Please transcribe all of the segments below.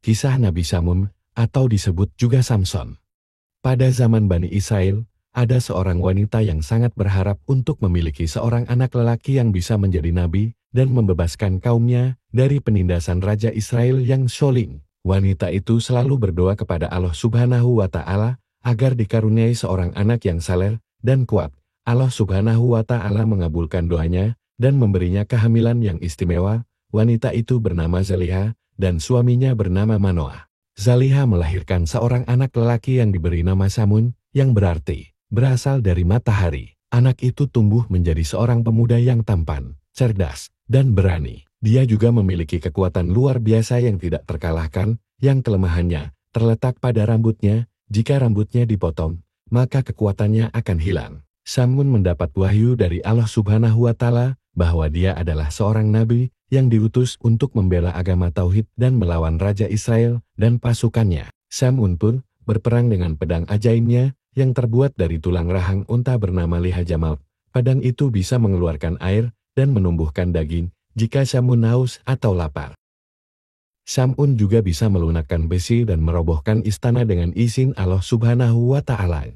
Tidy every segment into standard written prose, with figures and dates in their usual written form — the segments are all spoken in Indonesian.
Kisah Nabi Samun, atau disebut juga Samson. Pada zaman Bani Israel, ada seorang wanita yang sangat berharap untuk memiliki seorang anak lelaki yang bisa menjadi nabi dan membebaskan kaumnya dari penindasan Raja Israel yang Sholing. Wanita itu selalu berdoa kepada Allah Subhanahu wa Ta'ala agar dikaruniai seorang anak yang saleh dan kuat. Allah Subhanahu wa Ta'ala mengabulkan doanya dan memberinya kehamilan yang istimewa. Wanita itu bernama Zaliha dan suaminya bernama Manoah. Zaliha melahirkan seorang anak lelaki yang diberi nama Samun, yang berarti berasal dari matahari. Anak itu tumbuh menjadi seorang pemuda yang tampan, cerdas, dan berani. Dia juga memiliki kekuatan luar biasa yang tidak terkalahkan, yang kelemahannya terletak pada rambutnya. Jika rambutnya dipotong, maka kekuatannya akan hilang. Samun mendapat wahyu dari Allah Subhanahu wa Ta'ala bahwa dia adalah seorang nabi yang diutus untuk membela agama tauhid dan melawan Raja Israel dan pasukannya. Samun pun berperang dengan pedang ajaibnya yang terbuat dari tulang rahang unta bernama Liha Jamal. Pedang itu bisa mengeluarkan air dan menumbuhkan daging jika Samun haus atau lapar. Samun juga bisa melunakkan besi dan merobohkan istana dengan izin Allah Subhanahu wa Ta'ala.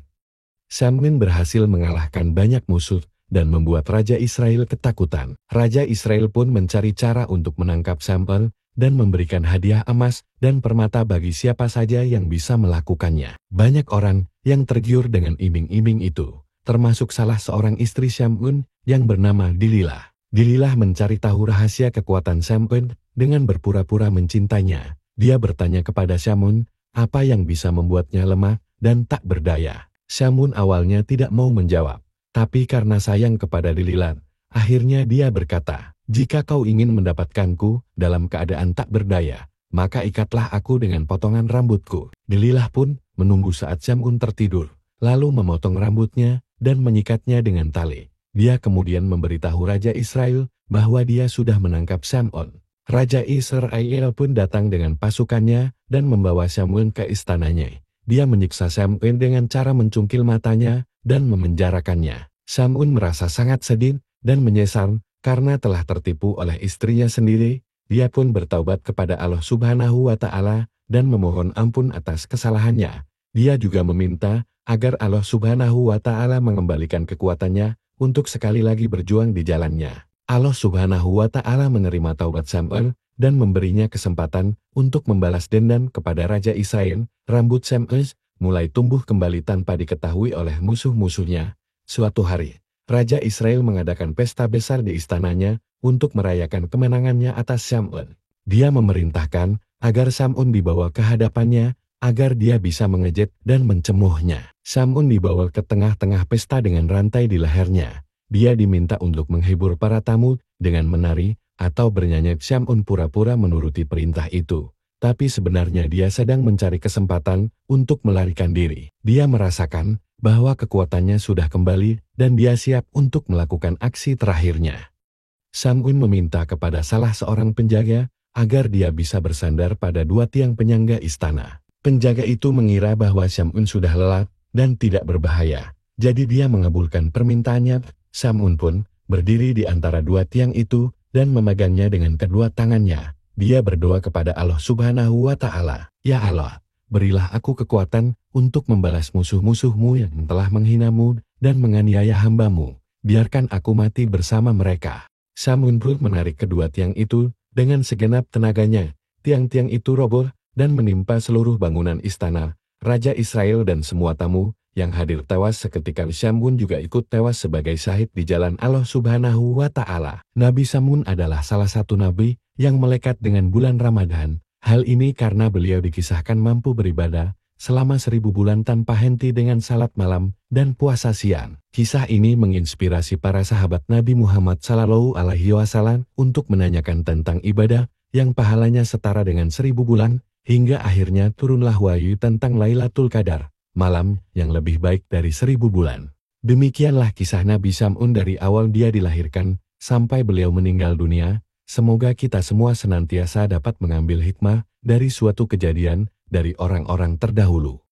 Samun berhasil mengalahkan banyak musuh dan membuat Raja Israel ketakutan. Raja Israel pun mencari cara untuk menangkap Samun dan memberikan hadiah emas dan permata bagi siapa saja yang bisa melakukannya. Banyak orang yang tergiur dengan iming-iming itu, termasuk salah seorang istri Samun yang bernama Dililah. Dililah mencari tahu rahasia kekuatan Samun dengan berpura-pura mencintainya. Dia bertanya kepada Samun apa yang bisa membuatnya lemah dan tak berdaya. Samun awalnya tidak mau menjawab, tapi karena sayang kepada Dililah, akhirnya dia berkata, "Jika kau ingin mendapatkanku dalam keadaan tak berdaya, maka ikatlah aku dengan potongan rambutku." Dililah pun menunggu saat Samun tertidur, lalu memotong rambutnya dan menyikatnya dengan tali. Dia kemudian memberitahu Raja Israel bahwa dia sudah menangkap Samun. Raja Israel pun datang dengan pasukannya dan membawa Samun ke istananya. Dia menyiksa Samun dengan cara mencungkil matanya dan memenjarakannya. Samun merasa sangat sedih dan menyesal karena telah tertipu oleh istrinya sendiri. Dia pun bertaubat kepada Allah Subhanahu wa Ta'ala dan memohon ampun atas kesalahannya. Dia juga meminta agar Allah Subhanahu wa Ta'ala mengembalikan kekuatannya untuk sekali lagi berjuang di jalannya. Allah Subhanahu wa Ta'ala menerima taubat Samun dan memberinya kesempatan untuk membalas dendam kepada Raja Israel. Rambut Samun mulai tumbuh kembali tanpa diketahui oleh musuh-musuhnya. Suatu hari, Raja Israel mengadakan pesta besar di istananya untuk merayakan kemenangannya atas Samun. Dia memerintahkan agar Samun dibawa ke hadapannya agar dia bisa mengejet dan mencemuhnya. Samun dibawa ke tengah-tengah pesta dengan rantai di lehernya. Dia diminta untuk menghibur para tamu dengan menari atau bernyanyi. Samun pura-pura menuruti perintah itu, tapi sebenarnya dia sedang mencari kesempatan untuk melarikan diri. Dia merasakan bahwa kekuatannya sudah kembali dan dia siap untuk melakukan aksi terakhirnya. Samun meminta kepada salah seorang penjaga agar dia bisa bersandar pada dua tiang penyangga istana. Penjaga itu mengira bahwa Samun sudah lelah dan tidak berbahaya, jadi dia mengabulkan permintaannya. Samun pun berdiri di antara dua tiang itu dan memegangnya dengan kedua tangannya. Dia berdoa kepada Allah Subhanahu wa Ta'ala, "Ya Allah, berilah aku kekuatan untuk membalas musuh-musuhmu yang telah menghinamu dan menganiaya hamba-Mu. Biarkan aku mati bersama mereka." Samun pun menarik kedua tiang itu dengan segenap tenaganya. Tiang-tiang itu roboh dan menimpa seluruh bangunan istana. Raja Israel dan semua tamu yang hadir tewas seketika. Samun juga ikut tewas sebagai syahid di jalan Allah Subhanahu wa Ta'ala. Nabi Samun adalah salah satu nabi yang melekat dengan bulan Ramadan. Hal ini karena beliau dikisahkan mampu beribadah selama 1000 bulan tanpa henti dengan salat malam dan puasa siang. Kisah ini menginspirasi para sahabat Nabi Muhammad SAW untuk menanyakan tentang ibadah yang pahalanya setara dengan 1000 bulan, hingga akhirnya turunlah wahyu tentang Lailatul Qadar, malam yang lebih baik dari 1000 bulan. Demikianlah kisah Nabi Samun dari awal dia dilahirkan sampai beliau meninggal dunia. Semoga kita semua senantiasa dapat mengambil hikmah dari suatu kejadian dari orang-orang terdahulu.